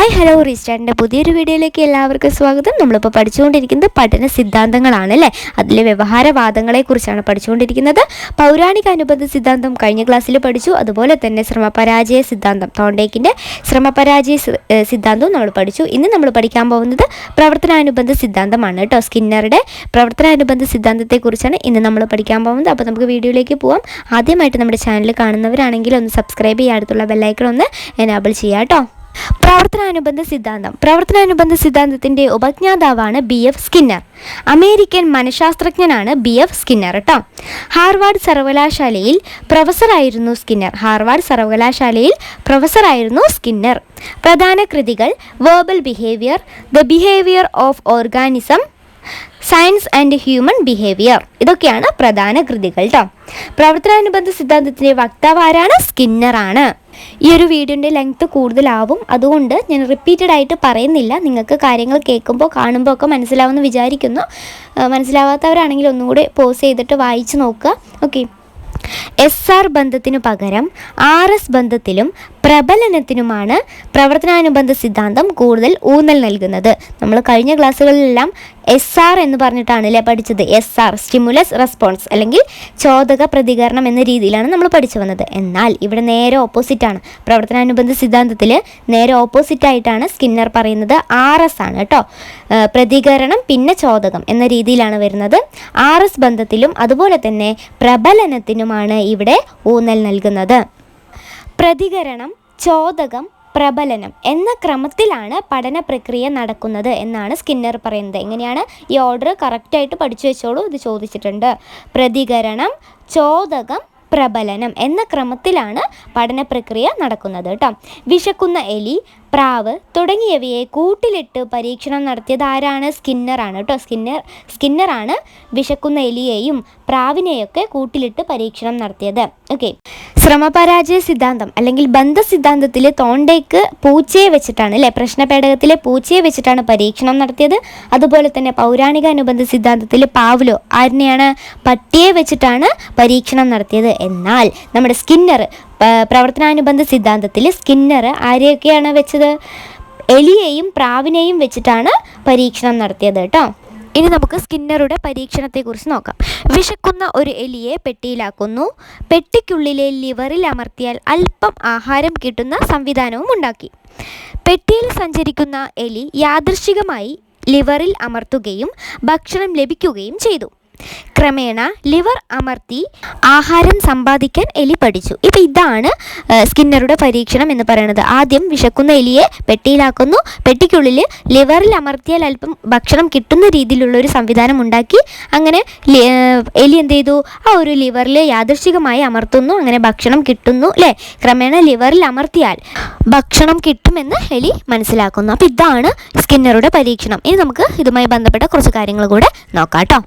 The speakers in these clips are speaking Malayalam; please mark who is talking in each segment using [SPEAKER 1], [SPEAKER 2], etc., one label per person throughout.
[SPEAKER 1] ഹായ് ഹലോ റീസ്റ്റാർട്ടിൻ്റെ പുതിയൊരു വീഡിയോയിലേക്ക് എല്ലാവർക്കും സ്വാഗതം. നമ്മളിപ്പോൾ പഠിച്ചുകൊണ്ടിരിക്കുന്നത് പഠന സിദ്ധാന്തങ്ങളാണ് അല്ലേ. അതിലെ വ്യവഹാരവാദങ്ങളെക്കുറിച്ചാണ് പഠിച്ചുകൊണ്ടിരിക്കുന്നത്. പൗരാണിക അനുബന്ധ സിദ്ധാന്തം കഴിഞ്ഞ ക്ലാസ്സിൽ പഠിച്ചു. അതുപോലെ തന്നെ ശ്രമപരാജയ സിദ്ധാന്തം, തോണ്ടേക്കിൻ്റെ ശ്രമപരാജയ സിദ്ധാന്തവും നമ്മൾ പഠിച്ചു. ഇന്ന് നമ്മൾ പഠിക്കാൻ പോകുന്നത് പ്രവർത്തനാനുബന്ധ സിദ്ധാന്തമാണ് കേട്ടോ. സ്കിന്നറുടെ പ്രവർത്തനാനുബന്ധ സിദ്ധാന്തത്തെക്കുറിച്ചാണ് ഇന്ന് നമ്മൾ പഠിക്കാൻ പോകുന്നത്. അപ്പോൾ നമുക്ക് വീഡിയോയിലേക്ക് പോവാം. ആദ്യമായിട്ട് നമ്മുടെ ചാനൽ കാണുന്നവരാണെങ്കിൽ ഒന്ന് സബ്സ്ക്രൈബ് ചെയ്യുക, അടുത്തുള്ള ബെല്ലൈക്കൺ ഒന്ന് എനാബിൾ ചെയ്യുക കേട്ടോ. പ്രവർത്തനാനുബന്ധ സിദ്ധാന്തത്തിൻ്റെ ഉപജ്ഞാതാവാണ് BF സ്കിന്നർ. അമേരിക്കൻ മനഃശാസ്ത്രജ്ഞനാണ് BF സ്കിന്നർ കേട്ടോ. ഹാർവാർഡ് സർവകലാശാലയിൽ പ്രൊഫസറായിരുന്നു സ്കിന്നർ. പ്രധാന കൃതികൾ: verbal behaviour, the behaviour of organism, science and human behaviour. ഇതൊക്കെയാണ് പ്രധാന കൃതികൾ കേട്ടോ. പ്രവർത്തനാനുബന്ധ സിദ്ധാന്തത്തിൻ്റെ വക്താവ് ആരാണ്? സ്കിന്നറാണ്. ഈ ഒരു വീഡിയോൻ്റെ ലെങ്ത്ത് കൂടുതലാവും, അതുകൊണ്ട് ഞാൻ റിപ്പീറ്റഡ് ആയിട്ട് പറയുന്നില്ല. നിങ്ങൾക്ക് കാര്യങ്ങൾ കേൾക്കുമ്പോൾ കാണുമ്പോൾ ഒക്കെ മനസ്സിലാവുമെന്ന് വിചാരിക്കുന്നു. മനസ്സിലാവാത്തവരാണെങ്കിൽ ഒന്നുകൂടി പോസ് ചെയ്തിട്ട് വായിച്ച് നോക്കുക. ഓക്കെ. SR ബന്ധത്തിനു പകരം RS ബന്ധത്തിലും പ്രബലനത്തിനുമാണ് പ്രവർത്തനാനുബന്ധ സിദ്ധാന്തം കൂടുതൽ ഊന്നൽ നൽകുന്നത്. നമ്മൾ കഴിഞ്ഞ ക്ലാസ്സുകളിലെല്ലാം SR എന്ന് പറഞ്ഞിട്ടാണല്ലേ പഠിച്ചത്. SR സ്റ്റിമുലസ് റെസ്പോൺസ് അല്ലെങ്കിൽ ചോദക പ്രതികരണം എന്ന രീതിയിലാണ് നമ്മൾ പഠിച്ചു വന്നത്. എന്നാൽ ഇവിടെ നേരെ ഓപ്പോസിറ്റാണ്. പ്രവർത്തനാനുബന്ധ സിദ്ധാന്തത്തിൽ നേരെ ഓപ്പോസിറ്റായിട്ടാണ് സ്കിന്നർ പറയുന്നത്. RS ആണ് കേട്ടോ. പ്രതികരണം പിന്നെ ചോദകം എന്ന രീതിയിലാണ് വരുന്നത്. RS ബന്ധത്തിലും അതുപോലെ തന്നെ പ്രബലനത്തിനുമാണ് ഇവിടെ ഊന്നൽ നൽകുന്നത്. പ്രതികരണം, ചോദകം, പ്രബലനം എന്ന ക്രമത്തിലാണ് പഠന പ്രക്രിയ നടക്കുന്നത് എന്നാണ് സ്കിന്നർ പറയുന്നത്. എങ്ങനെയാണ്? ഈ ഓർഡർ കറക്റ്റായിട്ട് പഠിച്ചു വെച്ചോളൂ, ഇത് ചോദിച്ചിട്ടുണ്ട്. പ്രതികരണം, ചോദകം, പ്രബലനം എന്ന ക്രമത്തിലാണ് പഠന പ്രക്രിയ നടക്കുന്നത് കേട്ടോ. വിശക്കുന്ന എലി, പ്രാവ് തുടങ്ങിയവയെ കൂട്ടിലിട്ട് പരീക്ഷണം നടത്തിയത് ആരാണ്? സ്കിന്നറാണ് കേട്ടോ. സ്കിന്നറാണ് വിശക്കുന്ന എലിയെയും പ്രാവിനെയൊക്കെ കൂട്ടിലിട്ട് പരീക്ഷണം നടത്തിയത്. ഓക്കെ. ശ്രമപരാജയ സിദ്ധാന്തം അല്ലെങ്കിൽ ബന്ധസിദ്ധാന്തത്തിൽ തോണ്ടേക്ക് പൂച്ചയെ വെച്ചിട്ടാണ് അല്ലേ, പ്രശ്നപേടകത്തിലെ പൂച്ചയെ വെച്ചിട്ടാണ് പരീക്ഷണം നടത്തിയത്. അതുപോലെ തന്നെ പൗരാണിക അനുബന്ധ സിദ്ധാന്തത്തിൽ പാവ്ലോ ആരിനെയാണ്? പട്ടിയെ വെച്ചിട്ടാണ് പരീക്ഷണം നടത്തിയത്. എന്നാൽ നമ്മുടെ സ്കിന്നർ പ്രവർത്തനാനുബന്ധ സിദ്ധാന്തത്തിൽ സ്കിന്നർ ആരെയൊക്കെയാണ് വെച്ചത്? എലിയെയും പ്രാവിനെയും വെച്ചിട്ടാണ് പരീക്ഷണം നടത്തിയത് കേട്ടോ. ഇനി നമുക്ക് സ്കിന്നറുടെ പരീക്ഷണത്തെക്കുറിച്ച് നോക്കാം. വിശക്കുന്ന ഒരു എലിയെ പെട്ടിയിലാക്കുന്നു. പെട്ടിക്കുള്ളിലെ ലിവറിൽ അമർത്തിയാൽ അല്പം ആഹാരം കിട്ടുന്ന സംവിധാനവും ഉണ്ടാക്കി. പെട്ടിയിൽ സഞ്ചരിക്കുന്ന എലി യാദൃശ്ചികമായി ലിവറിൽ അമർത്തുകയും ഭക്ഷണം ലഭിക്കുകയും ചെയ്തു. ക്രമേണ ലിവർ അമർത്തി ആഹാരം സമ്പാദിക്കാൻ എലി പഠിച്ചു. ഇപ്പം ഇതാണ് സ്കിന്നറുടെ പരീക്ഷണം എന്ന് പറയുന്നത്. ആദ്യം വിശക്കുന്ന എലിയെ പെട്ടിയിലാക്കുന്നു. പെട്ടിക്കുള്ളിൽ ലിവറിൽ അമർത്തിയാൽ അല്പം ഭക്ഷണം കിട്ടുന്ന രീതിയിലുള്ള ഒരു സംവിധാനം ഉണ്ടാക്കി. അങ്ങനെ എലി എന്ത് ചെയ്തു? ആ ഒരു ലിവറിൽ യാദൃശ്ചികമായി അമർത്തുന്നു. അങ്ങനെ ഭക്ഷണം കിട്ടുന്നു അല്ലേ. ക്രമേണ ലിവറിൽ അമർത്തിയാൽ ഭക്ഷണം കിട്ടുമെന്ന് എലി മനസ്സിലാക്കുന്നു. അപ്പം ഇതാണ് സ്കിന്നറുടെ പരീക്ഷണം. ഇനി നമുക്ക് ഇതുമായി ബന്ധപ്പെട്ട കുറച്ച് കാര്യങ്ങൾ കൂടെ നോക്കാം കേട്ടോ.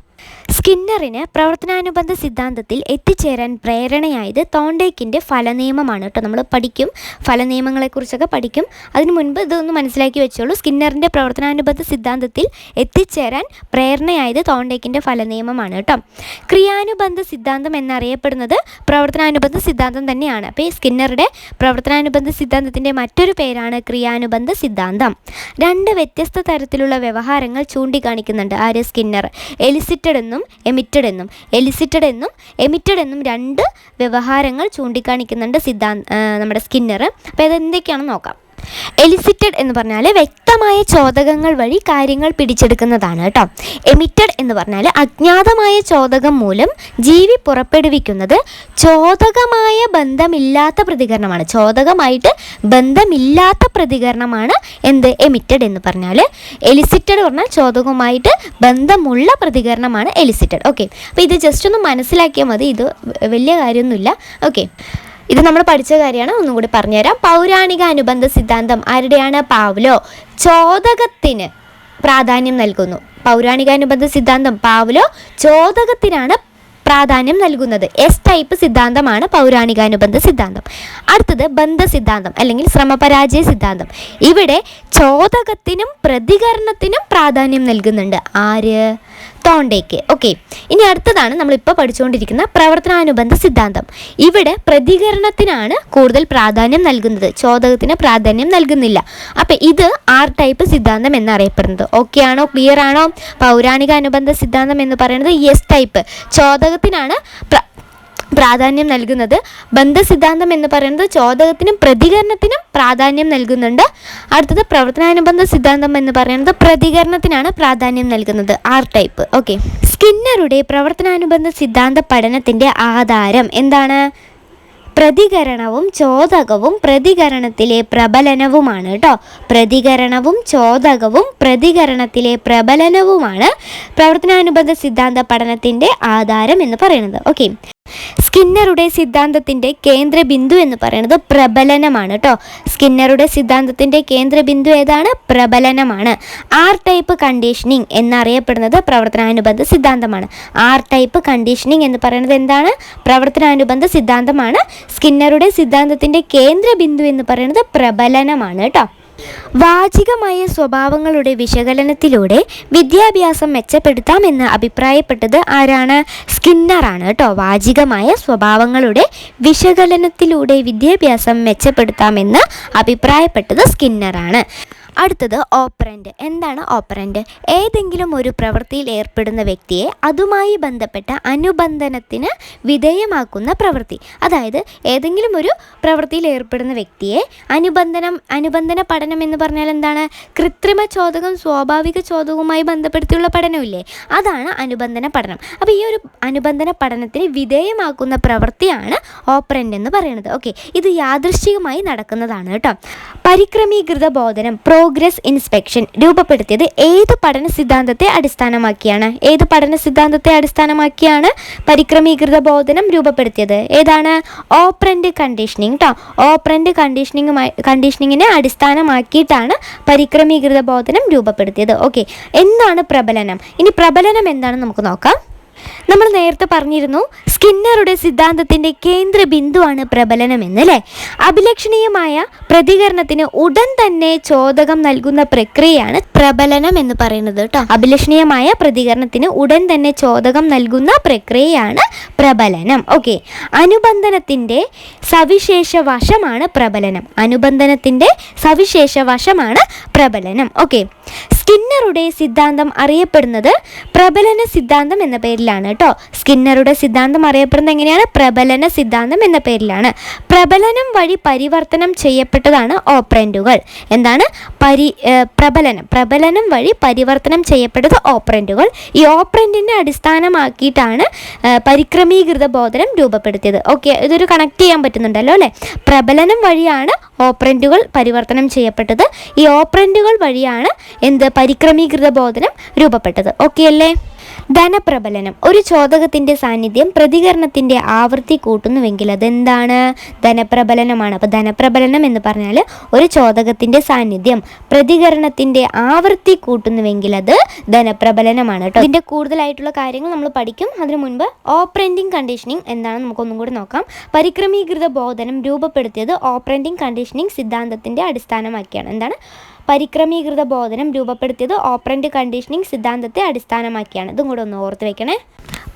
[SPEAKER 1] സ്കിന്നറിന് പ്രവർത്തനാനുബന്ധ സിദ്ധാന്തത്തിൽ എത്തിച്ചേരാൻ പ്രേരണയായത് തോണ്ടേക്കിൻ്റെ ഫലനിയമമാണ് കേട്ടോ. നമ്മൾ പഠിക്കും, ഫലനിയമങ്ങളെക്കുറിച്ചൊക്കെ പഠിക്കും. അതിന് മുൻപ് ഇതൊന്ന് മനസ്സിലാക്കി വെച്ചോളൂ. സ്കിന്നറിൻ്റെ പ്രവർത്തനാനുബന്ധ സിദ്ധാന്തത്തിൽ എത്തിച്ചേരാൻ പ്രേരണയായത് തോണ്ടേക്കിൻ്റെ ഫലനിയമമാണ് കേട്ടോ. ക്രിയാനുബന്ധ സിദ്ധാന്തം എന്നറിയപ്പെടുന്നത് പ്രവർത്തനാനുബന്ധ സിദ്ധാന്തം തന്നെയാണ്. അപ്പോൾ ഈ സ്കിന്നറുടെ പ്രവർത്തനാനുബന്ധ സിദ്ധാന്തത്തിൻ്റെ മറ്റൊരു പേരാണ് ക്രിയാനുബന്ധ സിദ്ധാന്തം. രണ്ട് വ്യത്യസ്ത തരത്തിലുള്ള വ്യവഹാരങ്ങൾ ചൂണ്ടിക്കാണിക്കുന്നുണ്ട് ആര്? സ്കിന്നർ. എലിസിറ്റഡ് എന്നും എമിറ്റഡ് എന്നും രണ്ട് വ്യവഹാരങ്ങൾ ചൂണ്ടിക്കാണിക്കുന്നുണ്ട് നമ്മുടെ സ്കിന്നർ. അപ്പോൾ ഇതെന്തൊക്കെയാണെന്ന് നോക്കാം. എലിസിറ്റഡ് എന്ന് പറഞ്ഞാൽ വ്യക്തമായ ചോദകങ്ങൾ വഴി കാര്യങ്ങൾ പിടിച്ചെടുക്കുന്നതാണ് കേട്ടോ. എമിറ്റഡ് എന്ന് പറഞ്ഞാൽ അജ്ഞാതമായ ചോദകം മൂലം ജീവി പുറപ്പെടുവിക്കുന്നത് ചോദകമായ ബന്ധമില്ലാത്ത പ്രതികരണമാണ്. ചോദകമായിട്ട് ബന്ധമില്ലാത്ത പ്രതികരണമാണ് എന്ത്? എമിറ്റഡ് എന്ന് പറഞ്ഞാൽ. എലിസിറ്റഡ് പറഞ്ഞാൽ ചോദകവുമായിട്ട് ബന്ധമുള്ള പ്രതികരണമാണ് എലിസിറ്റഡ്. ഓക്കെ. അപ്പോൾ ഇത് ജസ്റ്റ് ഒന്ന് മനസ്സിലാക്കിയാൽ മതി, ഇത് വലിയ കാര്യമൊന്നുമില്ല. ഓക്കെ. ഇത് നമ്മൾ പഠിച്ച കാര്യമാണ്, ഒന്നും കൂടി പറഞ്ഞുതരാം. പൗരാണിക അനുബന്ധ സിദ്ധാന്തം ആരുടെയാണ്? പാവ്ലോ. ചോദകത്തിന് പ്രാധാന്യം നൽകുന്നു. പൗരാണിക അനുബന്ധ സിദ്ധാന്തം പാവ്ലോ ചോദകത്തിനാണ് പ്രാധാന്യം നൽകുന്നത്. S ടൈപ്പ് സിദ്ധാന്തമാണ് പൗരാണികാനുബന്ധ സിദ്ധാന്തം. അടുത്തത് ബന്ധസിദ്ധാന്തം അല്ലെങ്കിൽ ശ്രമപരാജയ സിദ്ധാന്തം. ഇവിടെ ചോദകത്തിനും പ്രതികരണത്തിനും പ്രാധാന്യം നൽകുന്നുണ്ട്. ആര്? തോണ്ടേക്ക്. ഓക്കെ, ഇനി അടുത്തതാണ് നമ്മളിപ്പോൾ പഠിച്ചുകൊണ്ടിരിക്കുന്ന പ്രവർത്തനാനുബന്ധ സിദ്ധാന്തം. ഇവിടെ പ്രതികരണത്തിനാണ് കൂടുതൽ പ്രാധാന്യം നൽകുന്നത്, ചോദകത്തിന് പ്രാധാന്യം നൽകുന്നില്ല. അപ്പം ഇത് ആർ ടൈപ്പ് സിദ്ധാന്തം എന്നറിയപ്പെടുന്നത്. ഓക്കെ ആണോ? ക്ലിയർ ആണോ? പൗരാണിക അനുബന്ധ സിദ്ധാന്തം എന്ന് പറയുന്നത് എസ് ടൈപ്പ്, ചോദകത്തിനാണ് പ്രാധാന്യം നൽകുന്നത്. ബന്ധസിദ്ധാന്തം എന്ന് പറയുന്നത് ചോദകത്തിനും പ്രതികരണത്തിനും പ്രാധാന്യം നൽകുന്നുണ്ട്. അടുത്തത് പ്രവർത്തനാനുബന്ധ സിദ്ധാന്തം എന്ന് പറയുന്നത് പ്രതികരണത്തിനാണ് പ്രാധാന്യം നൽകുന്നത്, ആർ ടൈപ്പ്. ഓക്കെ, സ്കിന്നറുടെ പ്രവർത്തനാനുബന്ധ സിദ്ധാന്ത പഠനത്തിൻ്റെ ആധാരം എന്താണ്? പ്രതികരണവും ചോദകവും പ്രതികരണത്തിലെ പ്രബലനവുമാണ് കേട്ടോ. പ്രതികരണവും ചോദകവും പ്രതികരണത്തിലെ പ്രബലനവുമാണ് പ്രവർത്തനാനുബന്ധ സിദ്ധാന്ത പഠനത്തിൻ്റെ ആധാരം എന്ന് പറയുന്നത്. ഓക്കെ, സ്കിന്നറുടെ സിദ്ധാന്തത്തിൻ്റെ കേന്ദ്ര ബിന്ദു എന്ന് പറയുന്നത് പ്രബലനമാണ് കേട്ടോ. സ്കിന്നറുടെ സിദ്ധാന്തത്തിൻ്റെ കേന്ദ്ര ബിന്ദു ഏതാണ്? പ്രബലനമാണ്. ആർ ടൈപ്പ് കണ്ടീഷനിങ് എന്നറിയപ്പെടുന്നത് പ്രവർത്തനാനുബന്ധ സിദ്ധാന്തമാണ്. ആർ ടൈപ്പ് കണ്ടീഷനിങ് എന്ന് പറയുന്നത് എന്താണ്? പ്രവർത്തനാനുബന്ധ സിദ്ധാന്തമാണ്. സ്കിന്നറുടെ സിദ്ധാന്തത്തിൻ്റെ കേന്ദ്ര ബിന്ദു എന്ന് പറയുന്നത് പ്രബലനമാണ് കേട്ടോ. വാചികമായ സ്വഭാവങ്ങളുടെ വിശകലനത്തിലൂടെ വിദ്യാഭ്യാസം മെച്ചപ്പെടുത്താമെന്ന് അഭിപ്രായപ്പെട്ടത് ആരാണ്? സ്കിന്നറാണ് കേട്ടോ. വാചികമായ സ്വഭാവങ്ങളുടെ വിശകലനത്തിലൂടെ വിദ്യാഭ്യാസം മെച്ചപ്പെടുത്താമെന്ന് അഭിപ്രായപ്പെട്ടത് സ്കിന്നറാണ്. അടുത്തത് ഓപ്പറൻറ്റ്. എന്താണ് ഓപ്പറൻറ്റ്? ഏതെങ്കിലും ഒരു പ്രവൃത്തിയിൽ ഏർപ്പെടുന്ന വ്യക്തിയെ അതുമായി ബന്ധപ്പെട്ട അനുബന്ധനത്തിന് വിധേയമാക്കുന്ന പ്രവൃത്തി. അതായത് ഏതെങ്കിലും ഒരു പ്രവൃത്തിയിൽ ഏർപ്പെടുന്ന വ്യക്തിയെ അനുബന്ധന പഠനം എന്ന് പറഞ്ഞാൽ എന്താണ്? കൃത്രിമ ചോദകം സ്വാഭാവിക ചോദകവുമായി ബന്ധപ്പെടുത്തിയുള്ള പഠനമില്ലേ, അതാണ് അനുബന്ധന പഠനം. അപ്പോൾ ഈ ഒരു അനുബന്ധന പഠനത്തിന് വിധേയമാക്കുന്ന പ്രവൃത്തിയാണ് ഓപ്പറൻറ്റ് എന്ന് പറയുന്നത്. ഓക്കെ, ഇത് യാദൃശ്ചികമായി നടക്കുന്നതാണ് കേട്ടോ. പരിക്രമീകൃത ബോധനം പ്രോഗ്രസ് ഇൻസ്പെക്ഷൻ രൂപപ്പെടുത്തിയത് ഏത് പഠന സിദ്ധാന്തത്തെ അടിസ്ഥാനമാക്കിയാണ്? ഏത് പഠന സിദ്ധാന്തത്തെ അടിസ്ഥാനമാക്കിയാണ് പരിക്രമീകൃത ബോധനം രൂപപ്പെടുത്തിയത്? ഏതാണ്? ഓപ്പറൻറ്റ് കണ്ടീഷനിങ് കേട്ടോ. ഓപ്പറൻറ്റ് കണ്ടീഷനിങ്ങിനെ അടിസ്ഥാനമാക്കിയിട്ടാണ് പരിക്രമീകൃത ബോധനം രൂപപ്പെടുത്തിയത്. ഓക്കെ, എന്താണ് പ്രബലനം? ഇനി പ്രബലനം എന്താണെന്ന് നമുക്ക് നോക്കാം. നമ്മൾ നേരത്തെ പറഞ്ഞിരുന്നു സ്കിന്നറുടെ സിദ്ധാന്തത്തിൻ്റെ കേന്ദ്ര ബിന്ദുവാണ് പ്രബലനം എന്നല്ലേ. അഭിലഷണീയമായ പ്രതികരണത്തിന് ഉടൻ തന്നെ ചോദകം നൽകുന്ന പ്രക്രിയയാണ് പ്രബലനം എന്ന് പറയുന്നത് കേട്ടോ. അഭിലഷണീയമായ പ്രതികരണത്തിന് ഉടൻ തന്നെ ചോദകം നൽകുന്ന പ്രക്രിയയാണ് പ്രബലനം. ഓക്കെ, അനുബന്ധനത്തിൻ്റെ സവിശേഷ വശമാണ് പ്രബലനം. അനുബന്ധനത്തിൻ്റെ സവിശേഷ വശമാണ് പ്രബലനം. ഓക്കെ, സ്കിന്നറുടെ സിദ്ധാന്തം അറിയപ്പെടുന്നത് പ്രബലന സിദ്ധാന്തം എന്ന പേരിലാണ് കേട്ടോ. സ്കിന്നറുടെ സിദ്ധാന്തം അറിയപ്പെടുന്നത് എങ്ങനെയാണ്? പ്രബലന സിദ്ധാന്തം എന്ന പേരിലാണ്. പ്രബലനം വഴി പരിവർത്തനം ചെയ്യപ്പെട്ടതാണ് ഓപ്പറൻറ്റുകൾ. എന്താണ്? പ്രബലനം വഴി പരിവർത്തനം ചെയ്യപ്പെട്ടത് ഓപ്പറൻറ്റുകൾ. ഈ ഓപ്പറൻറ്റിനെ അടിസ്ഥാനമാക്കിയിട്ടാണ് പരിക്രമീകൃത ബോധനം രൂപപ്പെടുത്തിയത്. ഓക്കെ, ഇതൊരു കണക്ട് ചെയ്യാൻ പറ്റുന്നുണ്ടല്ലോ അല്ലേ. പ്രബലനം വഴിയാണ് ഓപ്പറൻറ്റുകൾ പരിവർത്തനം ചെയ്യപ്പെട്ടത്. ഈ ഓപ്പറൻറ്റുകൾ വഴിയാണ് പരിക്രമീകൃത ബോധനം രൂപപ്പെട്ടത്. ഓക്കെ അല്ലേ. ധനപ്രബലനം. ഒരു ചോദകത്തിൻ്റെ സാന്നിധ്യം പ്രതികരണത്തിൻ്റെ ആവൃത്തി കൂട്ടുന്നുവെങ്കിൽ അതെന്താണ്? ധനപ്രബലനമാണ്. അപ്പോൾ ധനപ്രബലനം എന്ന് പറഞ്ഞാൽ ഒരു ചോദകത്തിൻ്റെ സാന്നിധ്യം പ്രതികരണത്തിൻ്റെ ആവൃത്തി കൂട്ടുന്നുവെങ്കിൽ അത് ധനപ്രബലനമാണ് കേട്ടോ. ഇതിൻ്റെ കൂടുതലായിട്ടുള്ള കാര്യങ്ങൾ നമ്മൾ പഠിക്കും. അതിനു മുൻപ് ഓപ്പറൻറ്റിംഗ് കണ്ടീഷനിങ് എന്താണെന്ന് നമുക്കൊന്നും കൂടി നോക്കാം. പരിക്രമീകൃത ബോധനം രൂപപ്പെടുത്തിയത് ഓപ്പറൻറ്റിംഗ് കണ്ടീഷനിങ് സിദ്ധാന്തത്തിൻ്റെ അടിസ്ഥാനമാക്കിയാണ്. എന്താണ്? പരിക്രമീകൃത ബോധനം രൂപപ്പെടുത്തിയത് ഓപ്പറൻറ്റ് കണ്ടീഷനിങ് സിദ്ധാന്തത്തെ അടിസ്ഥാനമാക്കിയാണ്. ഇതും കൂടെ ഒന്ന് ഓർത്ത് വെക്കണേ.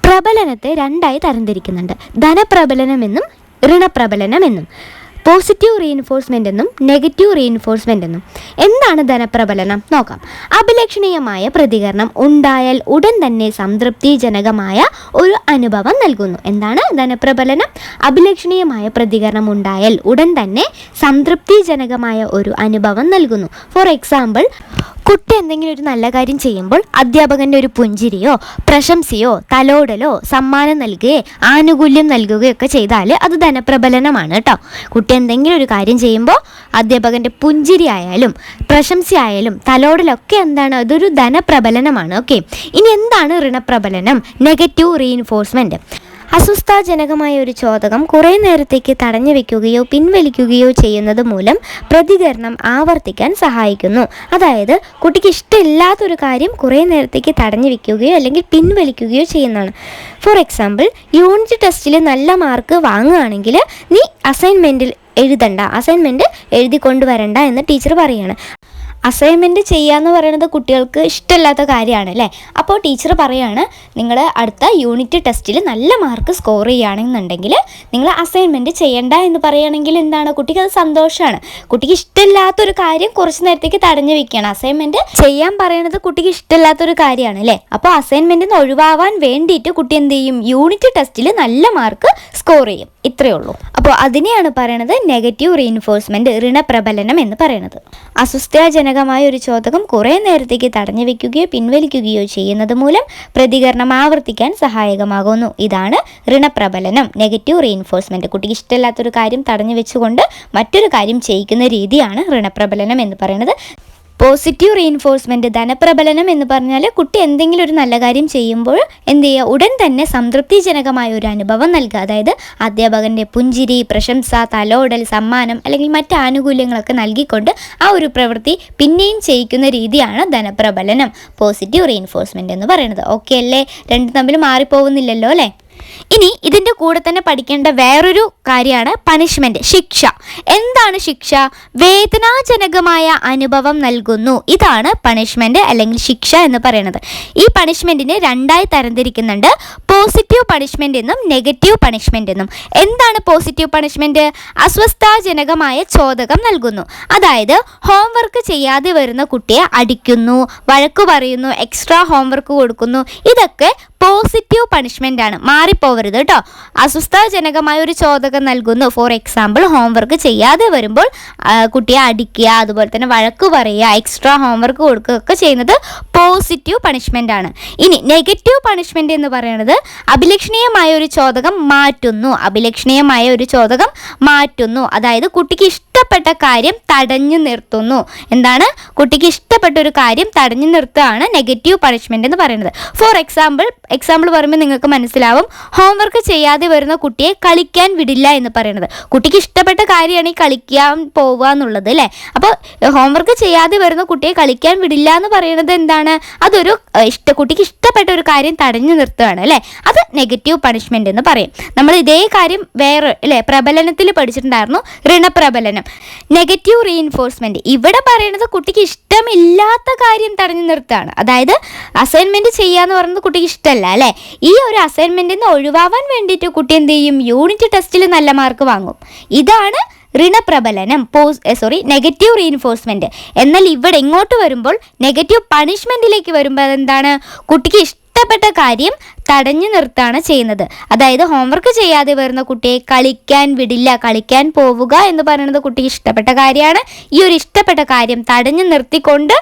[SPEAKER 1] പ്രബലനത്തെ രണ്ടായി തരംതിരിക്കുന്നുണ്ട്. ധനപ്രബലനമെന്നും ഋണപ്രബലനമെന്നും. പോസിറ്റീവ് റീഇൻഫോഴ്സ്മെൻ്റ് എന്നും നെഗറ്റീവ് റീഇൻഫോഴ്സ്മെൻ്റ് എന്നും. എന്താണ് ധനപ്രബലനം? നോക്കാം. അഭിലഷണീയമായ പ്രതികരണം ഉണ്ടായാൽ ഉടൻ തന്നെ സംതൃപ്തിജനകമായ ഒരു അനുഭവം നൽകുന്നു. എന്താണ് ധനപ്രബലനം? അഭിലഷണീയമായ പ്രതികരണം ഉണ്ടായാൽ ഉടൻ തന്നെ സംതൃപ്തിജനകമായ ഒരു അനുഭവം നൽകുന്നു. ഫോർ എക്സാമ്പിൾ, കുട്ടി എന്തെങ്കിലും ഒരു നല്ല കാര്യം ചെയ്യുമ്പോൾ അധ്യാപകൻ്റെ ഒരു പുഞ്ചിരിയോ പ്രശംസയോ തലോടലോ സമ്മാനം നൽകുകയോ ആനുകൂല്യം നൽകുകയൊക്കെ ചെയ്താൽ അത് ധനപ്രബലനമാണ് കേട്ടോ. കുട്ടി എന്തെങ്കിലും ഒരു കാര്യം ചെയ്യുമ്പോൾ അധ്യാപകൻ്റെ പുഞ്ചിരി ആയാലും പ്രശംസയായാലും തലോടലൊക്കെ എന്താണ്? അതൊരു ധനപ്രബലനമാണ്. ഓക്കെ, ഇനി എന്താണ് ഋണപ്രബലനം? Negative reinforcement. അസ്വസ്ഥാജനകമായ ഒരു ചോദകം കുറേ നേരത്തേക്ക് തടഞ്ഞു വെക്കുകയോ പിൻവലിക്കുകയോ ചെയ്യുന്നത് മൂലം പ്രതികരണം ആവർത്തിക്കാൻ സഹായിക്കുന്നു. അതായത് കുട്ടിക്ക് ഇഷ്ടമില്ലാത്തൊരു കാര്യം കുറേ നേരത്തേക്ക് തടഞ്ഞു വെക്കുകയോ അല്ലെങ്കിൽ പിൻവലിക്കുകയോ ചെയ്യുന്നതാണ്. ഫോർ എക്സാമ്പിൾ, യൂണിറ്റ് ടെസ്റ്റിൽ നല്ല മാർക്ക് വാങ്ങുകയാണെങ്കിൽ നീ അസൈൻമെൻറ്റ് എഴുതി കൊണ്ടുവരണ്ട എന്ന് ടീച്ചർ പറയുകയാണ്. അസൈൻമെൻറ്റ് ചെയ്യാന്ന് പറയുന്നത് കുട്ടികൾക്ക് ഇഷ്ടമില്ലാത്ത കാര്യമാണ് അല്ലേ. അപ്പോൾ ടീച്ചർ പറയാണ്, നിങ്ങൾ അടുത്ത യൂണിറ്റ് ടെസ്റ്റിൽ നല്ല മാർക്ക് സ്കോർ ചെയ്യുകയാണെന്നുണ്ടെങ്കിൽ നിങ്ങൾ അസൈൻമെൻറ്റ് ചെയ്യണ്ട എന്ന് പറയുകയാണെങ്കിൽ എന്താണ്, കുട്ടിക്ക് അത് സന്തോഷമാണ്. കുട്ടിക്ക് ഇഷ്ടമില്ലാത്തൊരു കാര്യം കുറച്ച് നേരത്തേക്ക് തടഞ്ഞു വെക്കുകയാണ്. അസൈൻമെൻറ്റ് ചെയ്യാൻ പറയുന്നത് കുട്ടിക്ക് ഇഷ്ടമില്ലാത്തൊരു കാര്യമാണ് അല്ലേ. അപ്പോൾ അസൈൻമെൻറ്റിൽ നിന്ന് ഒഴിവാവാൻ വേണ്ടിയിട്ട് കുട്ടി എന്ത് ചെയ്യും, യൂണിറ്റ് ടെസ്റ്റിൽ നല്ല മാർക്ക് സ്കോർ ചെയ്യും. ഇത്രയേ ഉള്ളൂ. അപ്പോൾ അതിനെയാണ് പറയണത് നെഗറ്റീവ് റീഇൻഫോഴ്സ്മെൻറ്റ്, ഋണപ്രബലനം എന്ന് പറയുന്നത്. അസ്വസ്ഥജനകമായ ഒരു ചോദകം കുറേ നേരത്തേക്ക് തടഞ്ഞു വെക്കുകയോ പിൻവലിക്കുകയോ ചെയ്യുന്നത് മൂലം പ്രതികരണം ആവർത്തിക്കാൻ സഹായകമാകുന്നു. ഇതാണ് ഋണപ്രബലനം, നെഗറ്റീവ് റീഇൻഫോഴ്സ്മെൻറ്റ്. കുട്ടിക്ക് ഇഷ്ടമില്ലാത്തൊരു കാര്യം തടഞ്ഞു വെച്ചുകൊണ്ട് മറ്റൊരു കാര്യം ചെയ്യിക്കുന്ന രീതിയാണ് ഋണപ്രബലനം എന്ന് പറയുന്നത്. പോസിറ്റീവ് റീഇൻഫോഴ്സ്മെൻറ്റ്, ധനപ്രബലനം എന്ന് പറഞ്ഞാൽ കുട്ടി എന്തെങ്കിലും ഒരു നല്ല കാര്യം ചെയ്യുമ്പോൾ എന്ത് ചെയ്യുക, ഉടൻ തന്നെ സംതൃപ്തിജനകമായ ഒരു അനുഭവം നൽകുക. അതായത് അധ്യാപകൻ്റെ പുഞ്ചിരി, പ്രശംസ, തലോടൽ, സമ്മാനം അല്ലെങ്കിൽ മറ്റ് ആനുകൂല്യങ്ങളൊക്കെ നൽകിക്കൊണ്ട് ആ ഒരു പ്രവൃത്തി പിന്നെയും ചെയ്യിക്കുന്ന രീതിയാണ് ധനപ്രബലനം, പോസിറ്റീവ് റീഇൻഫോഴ്സ്മെൻറ്റ് എന്ന് പറയുന്നത്. ഓക്കെ അല്ലേ, രണ്ടും തമ്മിൽ മാറിപ്പോകുന്നില്ലല്ലോ അല്ലേ. ഇനി ഇതിൻ്റെ കൂടെ തന്നെ പഠിക്കേണ്ട വേറൊരു കാര്യമാണ് പണിഷ്മെൻറ്റ്, ശിക്ഷ. എന്താണ് ശിക്ഷ? വേദനാജനകമായ അനുഭവം നൽകുന്നു. ഇതാണ് പണിഷ്മെൻറ്റ് അല്ലെങ്കിൽ ശിക്ഷ എന്ന് പറയുന്നത്. ഈ പണിഷ്മെൻറ്റിനെ രണ്ടായി തരംതിരിക്കുന്നുണ്ട്, പോസിറ്റീവ് പണിഷ്മെൻ്റ് എന്നും നെഗറ്റീവ് പണിഷ്മെൻ്റ് എന്നും. എന്താണ് പോസിറ്റീവ് പണിഷ്മെൻറ്റ്? അസ്വസ്ഥാജനകമായ ചോദകം നൽകുന്നു. അതായത് ഹോംവർക്ക് ചെയ്യാതെ വരുന്ന കുട്ടിയെ അടിക്കുന്നു, വഴക്കു പറയുന്നു, എക്സ്ട്രാ ഹോംവർക്ക് കൊടുക്കുന്നു. ഇതൊക്കെ പോസിറ്റീവ് പണിഷ്മെൻ്റ് ആണ്, മാറിപ്പോവരുത് കേട്ടോ. അസ്വസ്ഥാജനകമായ ഒരു ചോദകം നൽകുന്നു. ഫോർ എക്സാമ്പിൾ, ഹോംവർക്ക് ചെയ്യാതെ വരുമ്പോൾ കുട്ടിയെ അടിക്കുക, അതുപോലെ തന്നെ വഴക്ക് പറയുക, എക്സ്ട്രാ ഹോംവർക്ക് കൊടുക്കുക ഒക്കെ ചെയ്യുന്നത് പോസിറ്റീവ് പണിഷ്മെൻ്റ് ആണ്. ഇനി നെഗറ്റീവ് പണിഷ്മെൻ്റ് എന്ന് പറയുന്നത് അഭിലഷണീയമായ ഒരു ചോദകം മാറ്റുന്നു. അഭിലഷണീയമായ ഒരു ചോദകം മാറ്റുന്നു, അതായത് കുട്ടിക്ക് ഇഷ്ടപ്പെട്ട കാര്യം തടഞ്ഞു നിർത്തുന്നു. എന്താണ്? കുട്ടിക്ക് ഇഷ്ടപ്പെട്ട ഒരു കാര്യം തടഞ്ഞു നിർത്തുകയാണ് നെഗറ്റീവ് പണിഷ്മെൻ്റ് എന്ന് പറയുന്നത്. ഫോർ എക്സാമ്പിൾ പറയുമ്പോൾ നിങ്ങൾക്ക് മനസ്സിലാവും, ഹോംവർക്ക് ചെയ്യാതെ വരുന്ന കുട്ടിയെ കളിക്കാൻ വിടില്ല എന്ന് പറയുന്നത്. കുട്ടിക്ക് ഇഷ്ടപ്പെട്ട കാര്യമാണ് ഈ കളിക്കാൻ പോവുക എന്നുള്ളത് അല്ലേ. അപ്പോൾ ഹോംവർക്ക് ചെയ്യാതെ വരുന്ന കുട്ടിയെ കളിക്കാൻ വിടില്ല എന്ന് പറയുന്നത് എന്താണ്? അതൊരു കുട്ടിക്ക് ഇഷ്ടപ്പെട്ട ഒരു കാര്യം തടഞ്ഞു നിർത്തുകയാണ് അല്ലേ. അത് നെഗറ്റീവ് പണിഷ്മെൻ്റ് എന്ന് പറയും. നമ്മൾ ഇതേ കാര്യം വേറെ അല്ലേ പ്രബലനത്തിൽ പഠിച്ചിട്ടുണ്ടായിരുന്നു, ഋണപ്രബലനം. നെഗറ്റീവ് റീഇൻഫോഴ്സ്മെൻറ്റ് ഇവിടെ പറയുന്നത് കുട്ടിക്ക് ഇഷ്ടമില്ലാത്ത കാര്യം തടഞ്ഞു നിർത്തുകയാണ്. അതായത് അസൈൻമെൻറ്റ് ചെയ്യാന്ന് പറയുന്നത് കുട്ടിക്ക് ഇഷ്ടമല്ല അല്ലേ. ഈ ഒരു അസൈൻമെൻറ്റിൽ നിന്ന് ഒഴിവാവാൻ വേണ്ടിയിട്ട് കുട്ടി എന്ത് ചെയ്യും, യൂണിറ്റ് ടെസ്റ്റിൽ നല്ല മാർക്ക് വാങ്ങും. ഇതാണ് ഋണപ്രബലനം, നെഗറ്റീവ് റീഇൻഫോഴ്സ്മെൻറ്റ്. എന്നാൽ ഇവിടെ ഇങ്ങോട്ട് വരുമ്പോൾ നെഗറ്റീവ് പണിഷ്മെൻറ്റിലേക്ക് വരുമ്പോൾ അതെന്താണ്, കുട്ടിക്ക് ഇഷ്ടപ്പെട്ട കാര്യം തടഞ്ഞു നിർത്താണ് ചെയ്യുന്നത്. അതായത് ഹോംവർക്ക് ചെയ്യാതെ വരുന്ന കുട്ടിയെ കളിക്കാൻ വിടില്ല, കളിക്കാൻ പോവുക എന്ന് പറയുന്നത് കുട്ടിക്ക് ഇഷ്ടപ്പെട്ട കാര്യമാണ്. ഈ ഒരു ഇഷ്ടപ്പെട്ട കാര്യം തടഞ്ഞു നിർത്തിക്കൊണ്ട്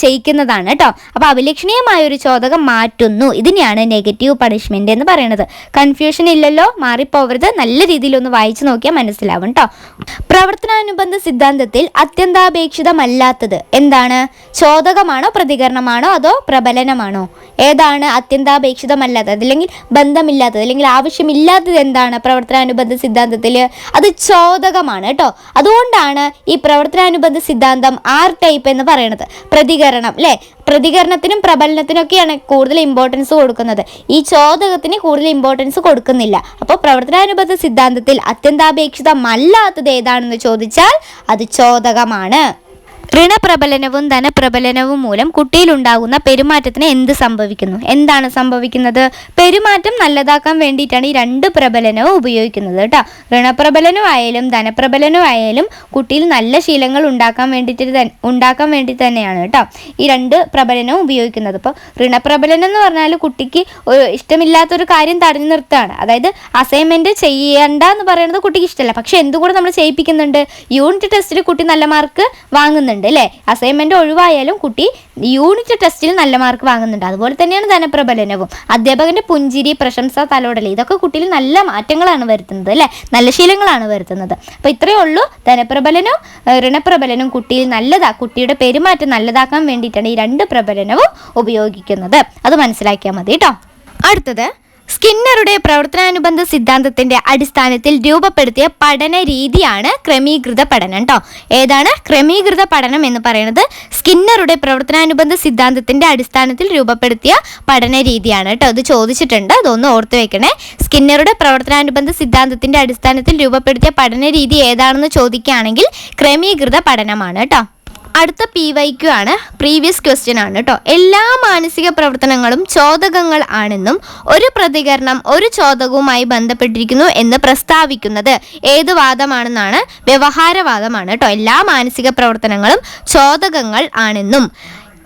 [SPEAKER 1] ചെയ്യിക്കുന്നതാണ് കേട്ടോ. അപ്പോൾ അഭിലഷണീയമായ ഒരു ചോദകം മാറ്റുന്നു. ഇതിനെയാണ് നെഗറ്റീവ് പണിഷ്മെൻ്റ് എന്ന് പറയുന്നത്. കൺഫ്യൂഷൻ ഇല്ലല്ലോ, മാറിപ്പോവരുത്. നല്ല രീതിയിലൊന്ന് വായിച്ചു നോക്കിയാൽ മനസ്സിലാവും കേട്ടോ. പ്രവർത്തനാനുബന്ധ സിദ്ധാന്തത്തിൽ അത്യന്താപേക്ഷിതമല്ലാത്തത് എന്താണ്? ചോദകമാണോ, പ്രതികരണമാണോ, അതോ പ്രബലനമാണോ? ഏതാണ് അത്യന്താപേക്ഷിതമല്ലാത്തത് അല്ലെങ്കിൽ ബന്ധമില്ലാത്തത് അല്ലെങ്കിൽ ആവശ്യമില്ലാത്തത്? എന്താണ് പ്രവർത്തനാനുബന്ധ സിദ്ധാന്തത്തിൽ? അത് ചോദകമാണ് കേട്ടോ. അതുകൊണ്ടാണ് ഈ പ്രവർത്തനാനുബന്ധ സിദ്ധാന്തം ആർ ടൈപ്പ് എന്ന് പറയുന്നത്. പ്രതികരണം അല്ലേ, പ്രതികരണത്തിനും പ്രബലനത്തിനൊക്കെയാണ് കൂടുതൽ ഇമ്പോർട്ടൻസ് കൊടുക്കുന്നത്. ഈ ചോദകത്തിന് കൂടുതൽ ഇമ്പോർട്ടൻസ് കൊടുക്കുന്നില്ല. അപ്പോൾ പ്രവർത്തനാനുബന്ധ സിദ്ധാന്തത്തിൽ അത്യന്താപേക്ഷിതമല്ലാത്തത് ഏതാണെന്ന് ചോദിച്ചാൽ അത് ചോദകമാണ്. ഋണപ്രബലനവും ധനപ്രബലനവും മൂലം കുട്ടിയിലുണ്ടാകുന്ന പെരുമാറ്റത്തിന് എന്ത് സംഭവിക്കുന്നു? എന്താണ് സംഭവിക്കുന്നത്? പെരുമാറ്റം നല്ലതാക്കാൻ വേണ്ടിയിട്ടാണ് ഈ രണ്ട് പ്രബലനവും ഉപയോഗിക്കുന്നത് കേട്ടോ. ഋണപ്രബലനമായാലും ധനപ്രബലനമായാലും കുട്ടിയിൽ നല്ല ശീലങ്ങൾ ഉണ്ടാക്കാൻ വേണ്ടി തന്നെയാണ് കേട്ടോ ഈ രണ്ട് പ്രബലനവും ഉപയോഗിക്കുന്നത്. ഇപ്പോൾ ഋണപ്രബലനം എന്ന് പറഞ്ഞാൽ കുട്ടിക്ക് ഇഷ്ടമില്ലാത്തൊരു കാര്യം തടഞ്ഞു നിർത്തുകയാണ്. അതായത് അസൈൻമെൻറ്റ് ചെയ്യേണ്ട എന്ന് പറയുന്നത് കുട്ടിക്ക് ഇഷ്ടമല്ല, പക്ഷെ എന്തുകൂടെ നമ്മൾ ചെയ്യിപ്പിക്കുന്നുണ്ട്. യൂണിറ്റ് ടെസ്റ്റിൽ കുട്ടി നല്ല മാർക്ക് വാങ്ങുന്നുണ്ട് അല്ലേ. അസൈൻമെൻറ്റ് ഒഴിവായാലും കുട്ടി യൂണിറ്റ് ടെസ്റ്റിൽ നല്ല മാർക്ക് വാങ്ങുന്നുണ്ട്. അതുപോലെ തന്നെയാണ് ധനപ്രബലനവും. അധ്യാപകൻ്റെ പുഞ്ചിരി, പ്രശംസ, തലോടൽ, ഇതൊക്കെ കുട്ടിയിൽ നല്ല മാറ്റങ്ങളാണ് വരുത്തുന്നത് അല്ലേ, നല്ല ശീലങ്ങളാണ് വരുത്തുന്നത്. അപ്പോൾ ഇത്രയേ ഉള്ളൂ. ധനപ്രബലനവും ഋണപ്രബലനവും കുട്ടിയിൽ കുട്ടിയുടെ പെരുമാറ്റം നല്ലതാക്കാൻ വേണ്ടിയിട്ടാണ് ഈ രണ്ട് പ്രബലനവും ഉപയോഗിക്കുന്നത്. അത് മനസ്സിലാക്കിയാൽ മതി കേട്ടോ. അടുത്തത് സ്കിന്നറുടെ പ്രവർത്തനാനുബന്ധ സിദ്ധാന്തത്തിന്റെ അടിസ്ഥാനത്തിൽ രൂപപ്പെടുത്തിയ പഠന രീതിയാണ് ക്രമീകൃത പഠനം കേട്ടോ. ഏതാണ് ക്രമീകൃത പഠനം എന്ന് പറയുന്നത്? സ്കിന്നറുടെ പ്രവർത്തനാനുബന്ധ സിദ്ധാന്തത്തിന്റെ അടിസ്ഥാനത്തിൽ രൂപപ്പെടുത്തിയ പഠന രീതിയാണ് കേട്ടോ. ഇത് ചോദിച്ചിട്ടുണ്ട്, അതൊന്ന് ഓർത്ത് വെക്കണേ. സ്കിന്നറുടെ പ്രവർത്തനാനുബന്ധ സിദ്ധാന്തത്തിന്റെ അടിസ്ഥാനത്തിൽ രൂപപ്പെടുത്തിയ പഠന രീതി ഏതാണെന്ന് ചോദിക്കുകയാണെങ്കിൽ ക്രമീകൃത പഠനമാണ് കേട്ടോ. അടുത്ത PYQ ആണ്, പ്രീവിയസ് ക്വസ്റ്റ്യൻ ആണ് കേട്ടോ. എല്ലാ മാനസിക പ്രവർത്തനങ്ങളും ചോദകങ്ങൾ ആണെന്നും ഒരു പ്രതികരണം ഒരു ചോദകവുമായി ബന്ധപ്പെട്ടിരിക്കുന്നു എന്ന് പ്രസ്താവിക്കുന്നത് ഏത് വാദമാണെന്നാണ്? വ്യവഹാരവാദമാണ് കേട്ടോ. എല്ലാ മാനസിക പ്രവർത്തനങ്ങളും ചോദകങ്ങൾ ആണെന്നും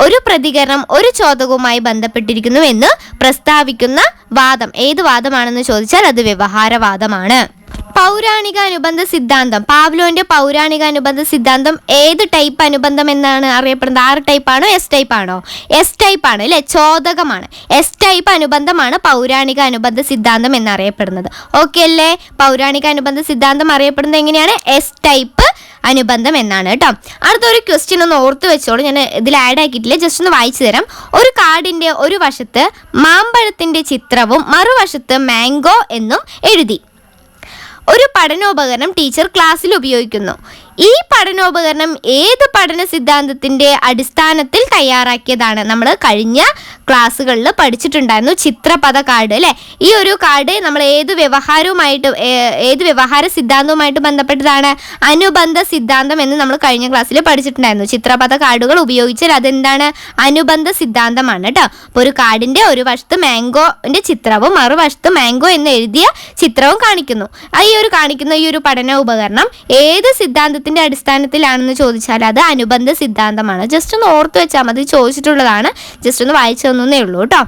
[SPEAKER 1] ഒരു പ്രതികരണം ഒരു ചോദകവുമായി ബന്ധപ്പെട്ടിരിക്കുന്നു എന്ന് പ്രസ്താവിക്കുന്ന വാദം ഏത് വാദമാണെന്ന് ചോദിച്ചാൽ അത് വ്യവഹാരവാദമാണ്. പൗരാണിക അനുബന്ധ സിദ്ധാന്തം, പാവ്ലോവിന്റെ പൗരാണിക അനുബന്ധ സിദ്ധാന്തം ഏത് ടൈപ്പ് അനുബന്ധം എന്നാണ് അറിയപ്പെടുന്നത്? R ടൈപ്പാണോ S ടൈപ്പാണോ? S ടൈപ്പാണ് അല്ലേ, ചോദകമാണ്. S ടൈപ്പ് അനുബന്ധമാണ് പൗരാണിക അനുബന്ധ സിദ്ധാന്തം എന്നറിയപ്പെടുന്നത്. ഓക്കെ അല്ലേ? പൗരാണിക അനുബന്ധ സിദ്ധാന്തം അറിയപ്പെടുന്നത് എങ്ങനെയാണ്? S ടൈപ്പ് അനുബന്ധം എന്നാണ് കേട്ടോ. അടുത്തൊരു ക്വസ്റ്റ്യൻ ഒന്ന് ഓർത്ത് വെച്ചോളൂ, ഞാൻ ഇതിൽ ആഡ് ആക്കിയിട്ടില്ല, ജസ്റ്റ് ഒന്ന് വായിച്ചു തരാം. ഒരു കാർഡിൻ്റെ ഒരു വശത്ത് മാമ്പഴത്തിൻ്റെ ചിത്രവും മറുവശത്ത് മാംഗോ എന്നും എഴുതി. ഒരു പഠനോപകരണം ടീച്ചർ ക്ലാസ്സിൽ ഉപയോഗിക്കുന്നു. ഈ പഠനോപകരണം ഏത് പഠന സിദ്ധാന്തത്തിൻ്റെ അടിസ്ഥാനത്തിൽ തയ്യാറാക്കിയതാണ്? നമ്മൾ കഴിഞ്ഞ ക്ലാസ്സുകളിൽ പഠിച്ചിട്ടുണ്ടായിരുന്നു ചിത്രപഥ കാർഡ് അല്ലേ. ഈ ഒരു കാർഡ് നമ്മൾ ഏത് വ്യവഹാര സിദ്ധാന്തവുമായിട്ട് ബന്ധപ്പെട്ടതാണ്? അനുബന്ധ സിദ്ധാന്തം എന്ന് നമ്മൾ കഴിഞ്ഞ ക്ലാസ്സിൽ പഠിച്ചിട്ടുണ്ടായിരുന്നു. ചിത്രപഥ കാർഡുകൾ ഉപയോഗിച്ചാൽ അതെന്താണ്? അനുബന്ധ സിദ്ധാന്തമാണ് കേട്ടോ. അപ്പോൾ ഒരു കാർഡിൻ്റെ ഒരു വശത്ത് മാംഗോൻ്റെ ചിത്രവും മറുവശത്ത് മാംഗോ എന്ന് എഴുതിയ ചിത്രവും കാണിക്കുന്നു. ഈ ഒരു പഠന ഉപകരണം ഏത് സിദ്ധാന്തത്തിൻ്റെ അടിസ്ഥാനത്തിലാണെന്ന് ചോദിച്ചാൽ അത് അനുബന്ധ സിദ്ധാന്തമാണ്. ജസ്റ്റ് ഒന്ന് ഓർത്ത് വെച്ചാൽ മതി, ചോദിച്ചിട്ടുള്ളതാണ്. ജസ്റ്റ് ഒന്ന് വായിച്ചു തന്നേ ഉള്ളൂ കേട്ടോ.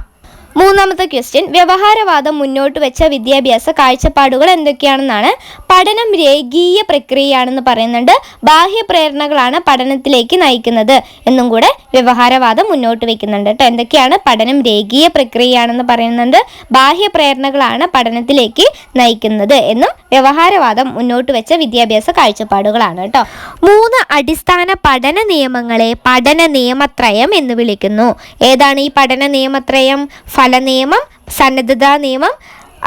[SPEAKER 1] മൂന്നാമത്തെ ക്വസ്റ്റ്യൻ, വ്യവഹാരവാദം മുന്നോട്ട് വെച്ച വിദ്യാഭ്യാസ കാഴ്ചപ്പാടുകൾ എന്തൊക്കെയാണെന്നാണ്? പഠനം രേഖീയ പ്രക്രിയയാണെന്ന് പറയുന്നുണ്ട്. ബാഹ്യ പ്രേരണകളാണ് പഠനത്തിലേക്ക് നയിക്കുന്നത് എന്നും കൂടെ വ്യവഹാരവാദം മുന്നോട്ട് വെക്കുന്നുണ്ട് കേട്ടോ. എന്തൊക്കെയാണ്? പഠനം രേഖീയ പ്രക്രിയയാണെന്ന് പറയുന്നുണ്ട്, ബാഹ്യ പ്രേരണകളാണ് പഠനത്തിലേക്ക് നയിക്കുന്നത് എന്നും വ്യവഹാരവാദം മുന്നോട്ട് വെച്ച വിദ്യാഭ്യാസ കാഴ്ചപ്പാടുകളാണ് കേട്ടോ. 3 അടിസ്ഥാന പഠന നിയമങ്ങളെ പഠന നിയമത്രയം എന്ന് വിളിക്കുന്നു. ഏതാണ് ഈ പഠന നിയമത്രയം? ഫലനിയമം, സന്നദ്ധതാ നിയമം,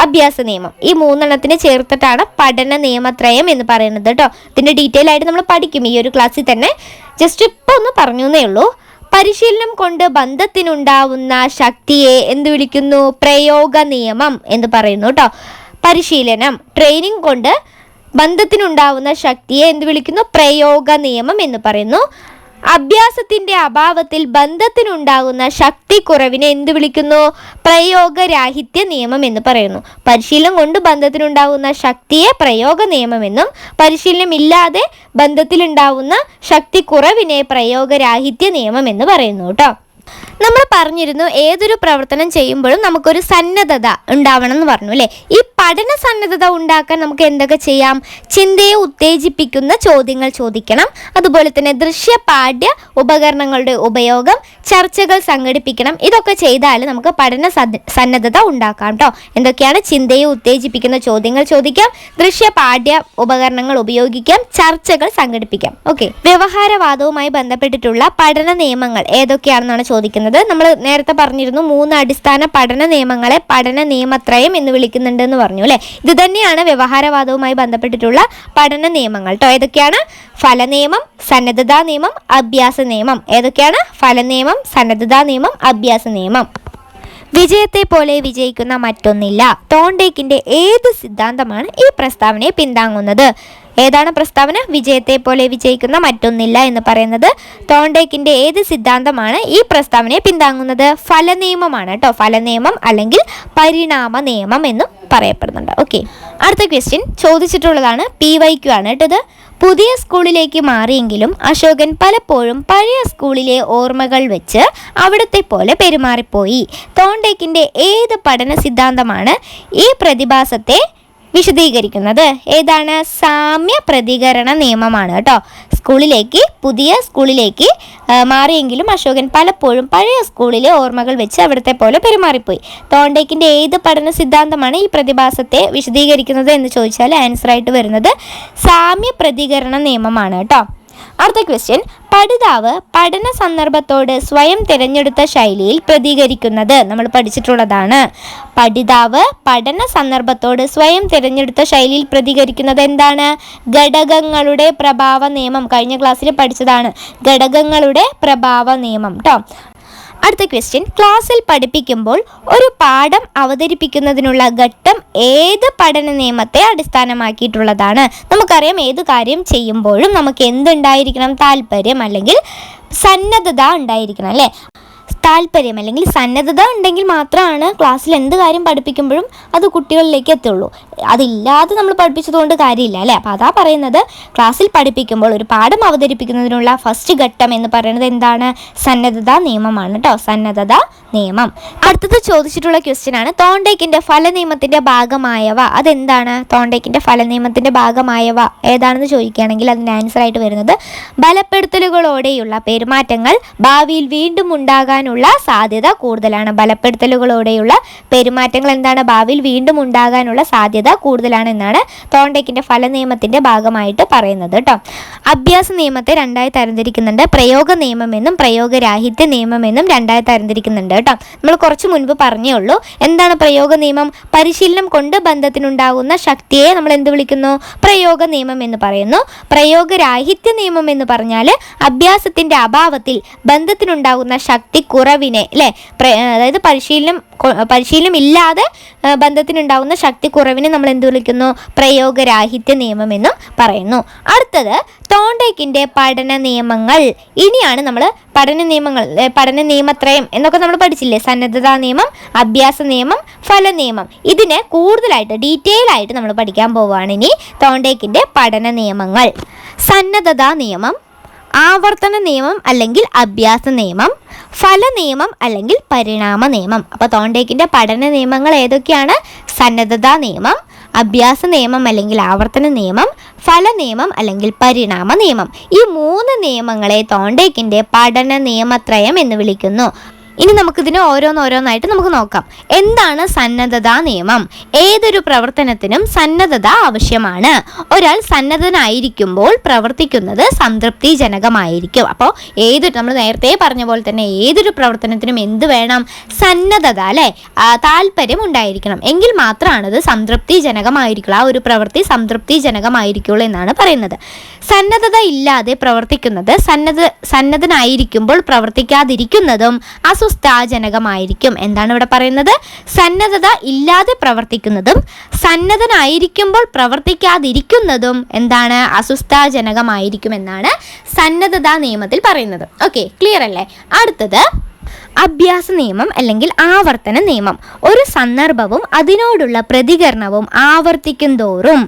[SPEAKER 1] അഭ്യാസ നിയമം. ഈ 3 ചേർത്തിട്ടാണ് പഠന നിയമത്രയം എന്ന് പറയുന്നത് കേട്ടോ. ഇതിൻ്റെ ഡീറ്റെയിൽ ആയിട്ട് നമ്മൾ പഠിക്കും ഈ ഒരു ക്ലാസ്സിൽ തന്നെ. ജസ്റ്റ് ഇപ്പോൾ ഒന്ന് പറഞ്ഞു എന്നേ ഉള്ളൂ. പരിശീലനം കൊണ്ട് ബന്ധത്തിനുണ്ടാവുന്ന ശക്തിയെ എന്ത് വിളിക്കുന്നു? പ്രയോഗ നിയമം എന്ന് പറയുന്നു കേട്ടോ. പരിശീലനം, ട്രെയിനിങ് കൊണ്ട് ബന്ധത്തിനുണ്ടാവുന്ന ശക്തിയെ എന്ത് വിളിക്കുന്നു? പ്രയോഗ നിയമം എന്ന് പറയുന്നു. അഭ്യാസത്തിൻ്റെ അഭാവത്തിൽ ബന്ധത്തിനുണ്ടാകുന്ന ശക്തി കുറവിനെ എന്ത് വിളിക്കുന്നു? പ്രയോഗരാഹിത്യ നിയമം എന്ന് പറയുന്നു. പരിശീലനം കൊണ്ട് ബന്ധത്തിനുണ്ടാകുന്ന ശക്തിയെ പ്രയോഗ നിയമമെന്നും പരിശീലനം ഇല്ലാതെ ബന്ധത്തിലുണ്ടാവുന്ന ശക്തി കുറവിനെ പ്രയോഗരാഹിത്യ നിയമം എന്ന് പറയുന്നു കേട്ടോ. നമ്മൾ പറഞ്ഞിരുന്നു ഏതൊരു പ്രവർത്തനം ചെയ്യുമ്പോഴും നമുക്കൊരു സന്നദ്ധത ഉണ്ടാവണം എന്ന് പറഞ്ഞു അല്ലേ. ഈ പഠന സന്നദ്ധത ഉണ്ടാക്കാൻ നമുക്ക് എന്തൊക്കെ ചെയ്യാം? ചിന്തയെ ഉത്തേജിപ്പിക്കുന്ന ചോദ്യങ്ങൾ ചോദിക്കണം, അതുപോലെ തന്നെ ദൃശ്യ പാഠ്യ ഉപകരണങ്ങളുടെ ഉപയോഗം, ചർച്ചകൾ സംഘടിപ്പിക്കണം. ഇതൊക്കെ ചെയ്താൽ നമുക്ക് പഠന സന്നദ്ധത ഉണ്ടാക്കാം കേട്ടോ. എന്തൊക്കെയാണ്? ചിന്തയെ ഉത്തേജിപ്പിക്കുന്ന ചോദ്യങ്ങൾ ചോദിക്കാം, ദൃശ്യ പാഠ്യ ഉപകരണങ്ങൾ ഉപയോഗിക്കാം, ചർച്ചകൾ സംഘടിപ്പിക്കാം. ഓക്കെ, വ്യവഹാരവാദവുമായി ബന്ധപ്പെട്ടിട്ടുള്ള പഠന നിയമങ്ങൾ ഏതൊക്കെയാണെന്നാണ് ചോദിക്കുന്നത്. നമ്മൾ നേരത്തെ പറഞ്ഞിരുന്നു 3 അടിസ്ഥാന പഠന നിയമങ്ങളെ പഠന നിയമത്രയം എന്ന് വിളിക്കുന്നുണ്ടെന്ന് പറഞ്ഞു അല്ലേ. ഇത് തന്നെയാണ് വ്യവഹാരവാദവുമായി ബന്ധപ്പെട്ടിട്ടുള്ള പഠന നിയമങ്ങൾ കേട്ടോ. ഏതൊക്കെയാണ്? ഫലനിയമം, സന്നദ്ധതാ നിയമം, അഭ്യാസ നിയമം. ഏതൊക്കെയാണ്? ഫലനിയമം, സന്നദ്ധതാ നിയമം, അഭ്യാസ നിയമം. വിജയത്തെ പോലെ വിജയിക്കുന്ന മറ്റൊന്നില്ല. തോണ്ടേക്കിൻ്റെ ഏത് സിദ്ധാന്തമാണ് ഈ പ്രസ്താവനയെ പിന്താങ്ങുന്നത്? ഏതാണ് പ്രസ്താവന? വിജയത്തെ പോലെ വിജയിക്കുന്ന മറ്റൊന്നില്ല എന്ന് പറയുന്നത് തോണ്ടേക്കിൻ്റെ ഏത് സിദ്ധാന്തമാണ് ഈ പ്രസ്താവനയെ പിന്താങ്ങുന്നത്? ഫലനിയമമാണ് കേട്ടോ. ഫലനിയമം അല്ലെങ്കിൽ പരിണാമ നിയമം എന്നും പറയപ്പെടുന്നുണ്ട്. ഓക്കെ, അടുത്ത ക്വസ്റ്റ്യൻ ചോദിച്ചിട്ടുള്ളതാണ്, PYQ ആണ് കേട്ടത്. പുതിയ സ്കൂളിലേക്ക് മാറിയെങ്കിലും അശോകൻ പലപ്പോഴും പഴയ സ്കൂളിലെ ഓർമ്മകൾ വെച്ച് അവിടത്തെ പോലെ പെരുമാറിപ്പോയി. തോണ്ടേക്കിൻ്റെ ഏത് പഠന സിദ്ധാന്തമാണ് ഈ പ്രതിഭാസത്തെ വിശദീകരിക്കുന്നത്? ഏതാണ്? സാമ്യ പ്രതികരണ നിയമമാണ് കേട്ടോ. പുതിയ സ്കൂളിലേക്ക് മാറിയെങ്കിലും അശോകൻ പലപ്പോഴും പഴയ സ്കൂളിലെ ഓർമ്മകൾ വെച്ച് അവിടത്തെ പോലെ പെരുമാറിപ്പോയി. തോണ്ടേക്കിൻ്റെ ഏത് പഠന സിദ്ധാന്തമാണ് ഈ പ്രതിഭാസത്തെ വിശദീകരിക്കുന്നത് എന്ന് ചോദിച്ചാൽ ആൻസറായിട്ട് വരുന്നത് സാമ്യ പ്രതികരണ നിയമമാണ് കേട്ടോ. അടുത്ത ക്വസ്റ്റ്യൻ, പഠിതാവ് പഠന സന്ദർഭത്തോട് സ്വയം തിരഞ്ഞെടുത്ത ശൈലിയിൽ പ്രതികരിക്കുന്നത്. നമ്മൾ പഠിച്ചിട്ടുള്ളതാണ്. പഠിതാവ് പഠന സന്ദർഭത്തോട് സ്വയം തിരഞ്ഞെടുത്ത ശൈലിയിൽ പ്രതികരിക്കുന്നത് എന്താണ്? ഘടകങ്ങളുടെ പ്രഭാവ നിയമം. കഴിഞ്ഞ ക്ലാസ്സിൽ പഠിച്ചതാണ് ഘടകങ്ങളുടെ പ്രഭാവ നിയമം കേട്ടോ. അടുത്ത ക്വസ്റ്റ്യൻ, ക്ലാസ്സിൽ പഠിപ്പിക്കുമ്പോൾ ഒരു പാഠം അവതരിപ്പിക്കുന്നതിനുള്ള ഘട്ടം ഏത് പഠന നിയമത്തെ അടിസ്ഥാനമാക്കിയിട്ടുള്ളതാണ്? നമുക്കറിയാം, ഏത് കാര്യം ചെയ്യുമ്പോഴും നമുക്ക് എന്തുണ്ടായിരിക്കണം? താല്പര്യം അല്ലെങ്കിൽ സന്നദ്ധത ഉണ്ടായിരിക്കണം അല്ലേ? താല്പര്യം അല്ലെങ്കിൽ സന്നദ്ധത ഉണ്ടെങ്കിൽ മാത്രമാണ് ക്ലാസ്സിൽ എന്ത് കാര്യം പഠിപ്പിക്കുമ്പോഴും അത് കുട്ടികളിലേക്ക് എത്തുള്ളൂ. അതില്ലാതെ നമ്മൾ പഠിപ്പിച്ചതുകൊണ്ട് കാര്യമില്ല അല്ലേ? അപ്പോൾ അതാ പറയുന്നത്, ക്ലാസ്സിൽ പഠിപ്പിക്കുമ്പോൾ ഒരു പാഠം അവതരിപ്പിക്കുന്നതിനുള്ള ഫസ്റ്റ് ഘട്ടം എന്ന് പറയുന്നത് എന്താണ്? സന്നദ്ധതാ നിയമമാണ് കേട്ടോ, സന്നദ്ധതാ നിയമം. അടുത്തത് ചോദിച്ചിട്ടുള്ള ക്വസ്റ്റ്യൻ ആണ്, തോണ്ടേക്കിൻ്റെ ഫലനിയമത്തിൻ്റെ ഭാഗമായവ അതെന്താണ്? തോണ്ടേക്കിൻ്റെ ഫലനിയമത്തിൻ്റെ ഭാഗമായവ ഏതാണെന്ന് ചോദിക്കുകയാണെങ്കിൽ അതിൻ്റെ ആൻസർ ആയിട്ട് വരുന്നത് ബലപ്പെടുത്തലുകളോടെയുള്ള പെരുമാറ്റങ്ങൾ ഭാവിയിൽ വീണ്ടും ഉണ്ടാകാനുള്ള സാധ്യത കൂടുതലാണ്. ബലപ്പെടുത്തലുകളോടെയുള്ള പെരുമാറ്റങ്ങൾ എന്താണ്? ഭാവിയിൽ വീണ്ടും ഉണ്ടാകാനുള്ള സാധ്യത കൂടുതലാണ് എന്നാണ് തോണ്ടേക്കിൻ്റെ ഫലനിയമത്തിൻ്റെ ഭാഗമായിട്ട് പറയുന്നത് കേട്ടോ. അഭ്യാസ നിയമത്തെ രണ്ടായി തരംതിരിക്കുന്നുണ്ട്. പ്രയോഗ നിയമമെന്നും പ്രയോഗരാഹിത്യ നിയമമെന്നും രണ്ടായി തരംതിരിക്കുന്നുണ്ട് കേട്ടോ. നമ്മൾ കുറച്ച് മുൻപ് പറഞ്ഞേ ഉള്ളൂ. എന്താണ് പ്രയോഗ നിയമം? പരിശീലനം കൊണ്ട് ബന്ധത്തിനുണ്ടാകുന്ന ശക്തിയെ നമ്മൾ എന്ത് വിളിക്കുന്നു? പ്രയോഗ നിയമം എന്ന് പറയുന്നു. പ്രയോഗരാഹിത്യ നിയമം എന്ന് പറഞ്ഞാൽ അഭ്യാസത്തിൻ്റെ അഭാവത്തിൽ ബന്ധത്തിനുണ്ടാകുന്ന ശക്തി കുറവിനെ അല്ലേ, അതായത് പരിശീലനം ഇല്ലാതെ ബന്ധത്തിനുണ്ടാകുന്ന ശക്തി കുറവിനെ നമ്മൾ എന്ത് വിളിക്കുന്നു? പ്രയോഗരാഹിത്യ നിയമം എന്നും പറയുന്നു. അടുത്തത് തോണ്ടേക്കിൻ്റെ പഠന നിയമങ്ങൾ. ഇനിയാണ് നമ്മൾ പഠന നിയമത്രയം എന്നൊക്കെ നമ്മൾ പഠിച്ചില്ലേ? സന്നദ്ധതാ നിയമം, അഭ്യാസ നിയമം, ഫല നിയമം. ഇതിനെ കൂടുതലായിട്ട് ഡീറ്റെയിൽ ആയിട്ട് നമ്മൾ പഠിക്കാൻ പോവുകയാണ് ഇനി. തോണ്ടേക്കിൻ്റെ പഠന നിയമങ്ങൾ: സന്നദ്ധതാ നിയമം, ആവർത്തന നിയമം അല്ലെങ്കിൽ അഭ്യാസ നിയമം, ഫല നിയമം അല്ലെങ്കിൽ പരിണാമ നിയമം. അപ്പോൾ തോണ്ടേക്കിൻ്റെ പഠന നിയമങ്ങൾ ഏതൊക്കെയാണ്? സന്നദ്ധതാ നിയമം, അഭ്യാസ നിയമം അല്ലെങ്കിൽ ആവർത്തന നിയമം, ഫല നിയമം അല്ലെങ്കിൽ പരിണാമ നിയമം. ഈ 3 നിയമങ്ങളെ തോണ്ടേക്കിൻ്റെ പഠന നിയമത്രയം എന്ന് വിളിക്കുന്നു. ഇനി നമുക്കിതിനെ ഓരോന്നായിട്ട് നമുക്ക് നോക്കാം. എന്താണ് സന്നദ്ധതാ നിയമം? ഏതൊരു പ്രവർത്തനത്തിനും സന്നദ്ധത ആവശ്യമാണ്. ഒരാൾ സന്നദ്ധനായിരിക്കുമ്പോൾ പ്രവർത്തിക്കുന്നത് സംതൃപ്തിജനകമായിരിക്കും. അപ്പോൾ നമ്മൾ നേരത്തെ പറഞ്ഞ പോലെ തന്നെ ഏതൊരു പ്രവർത്തനത്തിനും എന്ത് വേണം? സന്നദ്ധത അല്ലേ, താല്പര്യം ഉണ്ടായിരിക്കണം. എങ്കിൽ മാത്രമാണ് അത് സംതൃപ്തിജനകമായിരിക്കുള്ളൂ, ആ ഒരു പ്രവൃത്തി സംതൃപ്തിജനകമായിരിക്കുള്ളൂ എന്നാണ് പറയുന്നത്. സന്നദ്ധത ഇല്ലാതെ പ്രവർത്തിക്കുന്നത് സന്നദ്ധനായിരിക്കുമ്പോൾ പ്രവർത്തിക്കാതിരിക്കുന്നതും അസ്വസ്ഥാജനകമായിരിക്കും. എന്താണ് ഇവിടെ പറയുന്നത്? സന്നദ്ധത ഇല്ലാതെ പ്രവർത്തിക്കുന്നതും സന്നദ്ധനായിരിക്കുമ്പോൾ പ്രവർത്തിക്കാതിരിക്കുന്നതും എന്താണ്? അസ്വസ്ഥാജനകമായിരിക്കും എന്നാണ് സന്നദ്ധതാ നിയമത്തിൽ പറയുന്നത്. ഓക്കെ, ക്ലിയർ അല്ലേ? അടുത്തത് അഭ്യാസ നിയമം അല്ലെങ്കിൽ ആവർത്തന നിയമം. ഒരു സന്ദർഭവും അതിനോടുള്ള പ്രതികരണവും ആവർത്തിക്കും തോറും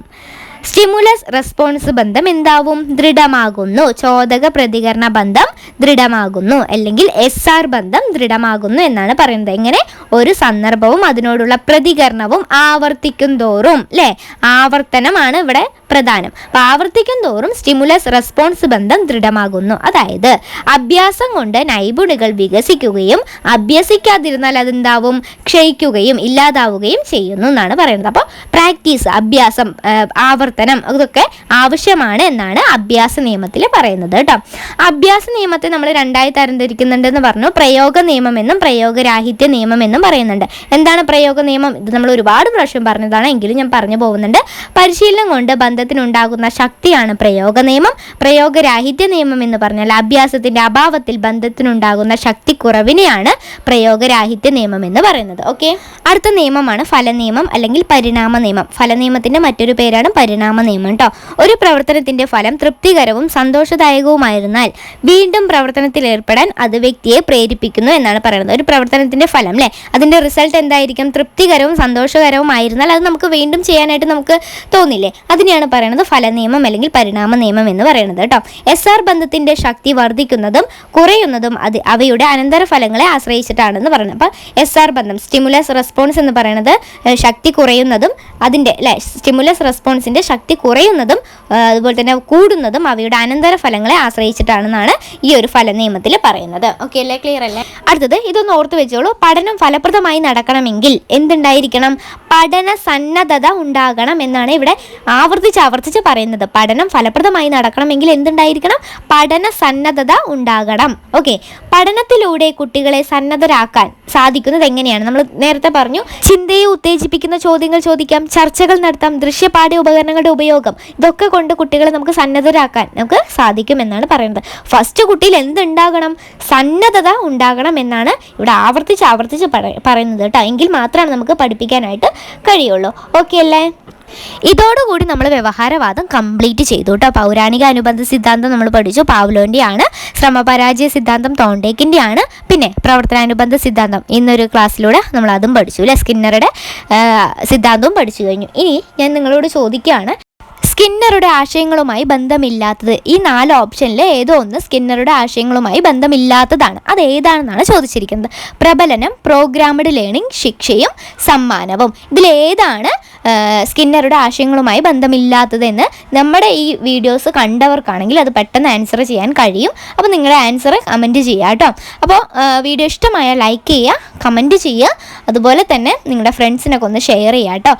[SPEAKER 1] സ്റ്റിമുലസ് റെസ്പോൺസ് ബന്ധം എന്താവും? ദൃഢമാകുന്നു. ചോദക പ്രതികരണ ബന്ധം ദൃഢമാകുന്നു അല്ലെങ്കിൽ SR ബന്ധം ദൃഢമാകുന്നു എന്നാണ് പറയുന്നത്. എങ്ങനെ? ഒരു സന്ദർഭവും അതിനോടുള്ള പ്രതികരണവും ആവർത്തിക്കും തോറും അല്ലേ, ആവർത്തനമാണ് ഇവിടെ പ്രധാനം. അപ്പോൾ ആവർത്തിക്കും തോറും സ്റ്റിമുലസ് റെസ്പോൺസ് ബന്ധം ദൃഢമാകുന്നു. അതായത് അഭ്യാസം കൊണ്ട് നൈപുണികൾ വികസിക്കുകയും അഭ്യസിക്കാതിരുന്നാൽ അതെന്താവും? ക്ഷയിക്കുകയും ഇല്ലാതാവുകയും ചെയ്യുന്നു എന്നാണ് പറയുന്നത്. അപ്പോൾ പ്രാക്ടീസ്, അഭ്യാസം, ആവർത്തനം ഇതൊക്കെ ആവശ്യമാണ് എന്നാണ് അഭ്യാസ നിയമത്തിൽ പറയുന്നത് കേട്ടോ. അഭ്യാസ നിയമത്തെ നമ്മൾ രണ്ടായി തരംതിരിക്കുന്നുണ്ടെന്ന് പറഞ്ഞു. പ്രയോഗ നിയമം എന്നും പ്രയോഗരാഹിത്യ നിയമം എന്നും പറയുന്നുണ്ട്. എന്താണ് പ്രയോഗ നിയമം? ഇത് നമ്മൾ ഒരുപാട് പ്രാവശ്യം പറഞ്ഞതാണ്, എങ്കിലും ഞാൻ പറഞ്ഞു പോകുന്നുണ്ട്. പരിശീലനം കൊണ്ട് ബന്ധത്തിനുണ്ടാകുന്ന ശക്തിയാണ് പ്രയോഗ നിയമം. പ്രയോഗരാഹിത്യ നിയമം എന്ന് പറഞ്ഞാൽ അഭ്യാസത്തിന്റെ അഭാവത്തിൽ ബന്ധത്തിനുണ്ടാകുന്ന ശക്തി കുറവിനെയാണ് പ്രയോഗരാഹിത്യ നിയമം എന്ന് പറയുന്നത്. ഓക്കെ, അടുത്ത നിയമമാണ് ഫലനിയമം അല്ലെങ്കിൽ പരിണാമ നിയമം. ഫലനിയമത്തിന്റെ മറ്റൊരു പേരാണ് പരിണാമ നിയമം കേട്ടോ. ഒരു പ്രവർത്തനത്തിന്റെ ഫലം തൃപ്തികരവും സന്തോഷദായകവുമായിരുന്നാൽ വീണ്ടും പ്രവർത്തനത്തിൽ ഏർപ്പെടാൻ അത് വ്യക്തിയെ പ്രേരിപ്പിക്കുന്നു എന്നാണ് പറയുന്നത്. ഒരു പ്രവർത്തനത്തിന്റെ ഫലം അല്ലേ, അതിന്റെ റിസൾട്ട് എന്തായിരിക്കും? തൃപ്തികരവും സന്തോഷകരവും ആയിരുന്നാൽ അത് നമുക്ക് വീണ്ടും ചെയ്യാനായിട്ട് നമുക്ക് തോന്നില്ലേ? അതിനെയാണ് പറയുന്നത് ഫലനിയമം അല്ലെങ്കിൽ പരിണാമ നിയമം എന്ന് പറയുന്നത് കേട്ടോ. SR ബന്ധത്തിന്റെ ശക്തി വർദ്ധിക്കുന്നതും കുറയുന്നതും അവയുടെ അനന്തരഫലങ്ങളെ ആശ്രയിച്ചിട്ടാണെന്ന് പറയുന്നത്. അപ്പോൾ SR ബന്ധം, സ്റ്റിമുലസ് റെസ്പോൺസ് എന്ന് പറയുന്നത് ശക്തി കുറയുന്നതും അതിൻ്റെ സ്റ്റിമുലസ് റെസ്പോൺസിന്റെ ശക്തി കുറയുന്നതും അതുപോലെ തന്നെ കൂടുന്നതും അവയുടെ അനന്തരഫലങ്ങളെ ആശ്രയിച്ചിട്ടാണെന്നാണ് ഈ ഒരു ഫലനിയമത്തിൽ പറയുന്നത്. ഓക്കെ അല്ലേ, ക്ലിയർ അല്ലേ? അടുത്തത് ഇതൊന്ന് ഓർത്ത് വെച്ചോളൂ. പഠനം ഫലപ്രദമായി നടക്കണമെങ്കിൽ എന്തുണ്ടായിരിക്കണം? പഠന സന്നദ്ധത ഉണ്ടാകണം എന്നാണ് ഇവിടെ ആവർത്തിച്ച് പറയുന്നത്. പഠനം ഫലപ്രദമായി നടക്കണമെങ്കിൽ എന്തുണ്ടായിരിക്കണം? പഠന സന്നദ്ധത ഉണ്ടാകണം. ഓക്കെ, പഠനത്തിലൂടെ കുട്ടികളെ സന്നദ്ധരാക്കാൻ സാധിക്കുന്നത് എങ്ങനെയാണ്? നമ്മൾ നേരത്തെ പറഞ്ഞു, ചിന്തയെ ഉത്തേജിപ്പിക്കുന്ന ചോദ്യങ്ങൾ ചോദിക്കാം, ചർച്ചകൾ നടത്താം, ദൃശ്യപാഠ്യ ഉപകരണങ്ങളുടെ ഉപയോഗം, ഇതൊക്കെ കൊണ്ട് കുട്ടികളെ നമുക്ക് സന്നദ്ധരാക്കാൻ നമുക്ക് സാധിക്കുമെന്നാണ് പറയുന്നത്. ഫസ്റ്റ് കുട്ടിയിൽ എന്തുണ്ടാകണം? സന്നദ്ധത ഉണ്ടാകണം എന്നാണ് ഇവിടെ ആവർത്തിച്ച് പറയുന്നത് കേട്ടോ. എങ്കിൽ മാത്രമാണ് നമുക്ക് പഠിപ്പിക്കാനായിട്ട് കഴിയുള്ളൂ. ഓക്കെ അല്ലേ? ഇതോടുകൂടി നമ്മൾ വ്യവഹാരവാദം കംപ്ലീറ്റ് ചെയ്തു കേട്ടോ. പൗരാണിക അനുബന്ധ സിദ്ധാന്തം നമ്മൾ പഠിച്ചു, പാവ്ലോൻ്റെ ആണ്. ശ്രമപരാജയ സിദ്ധാന്തം തോണ്ടേക്കിൻ്റെ ആണ്. പിന്നെ പ്രവർത്തനാനുബന്ധ സിദ്ധാന്തം ഇന്നൊരു ക്ലാസ്സിലൂടെ നമ്മൾ അതും പഠിച്ചു അല്ലേ. സ്കിന്നറുടെ സിദ്ധാന്തവും പഠിച്ചു കഴിഞ്ഞു. ഇനി ഞാൻ നിങ്ങളോട് ചോദിക്കുകയാണ്, സ്കിന്നറുടെ ആശയങ്ങളുമായി ബന്ധമില്ലാത്തത്, ഈ 4 ഓപ്ഷനിൽ ഏതോ ഒന്ന് സ്കിന്നറുടെ ആശയങ്ങളുമായി ബന്ധമില്ലാത്തതാണ്. അത് ഏതാണെന്നാണ് ചോദിച്ചിരിക്കുന്നത്. പ്രബലനം, പ്രോഗ്രാംഡ് ലേണിംഗ്, ശിക്ഷയും സമ്മാനവും. ഇതിലേതാണ് സ്കിന്നറുടെ ആശയങ്ങളുമായി ബന്ധമില്ലാത്തതെന്ന് നമ്മുടെ ഈ വീഡിയോസ് കണ്ടവർക്കാണെങ്കിൽ അത് പെട്ടെന്ന് ആൻസർ ചെയ്യാൻ കഴിയും. അപ്പോൾ നിങ്ങളുടെ ആൻസർ കമൻറ്റ് ചെയ്യുക കേട്ടോ. അപ്പോൾ വീഡിയോ ഇഷ്ടമായ ലൈക്ക് ചെയ്യുക, കമൻറ്റ് ചെയ്യുക, അതുപോലെ തന്നെ നിങ്ങളുടെ ഫ്രണ്ട്സിനൊക്കെ ഒന്ന് ഷെയർ ചെയ്യുക കേട്ടോ.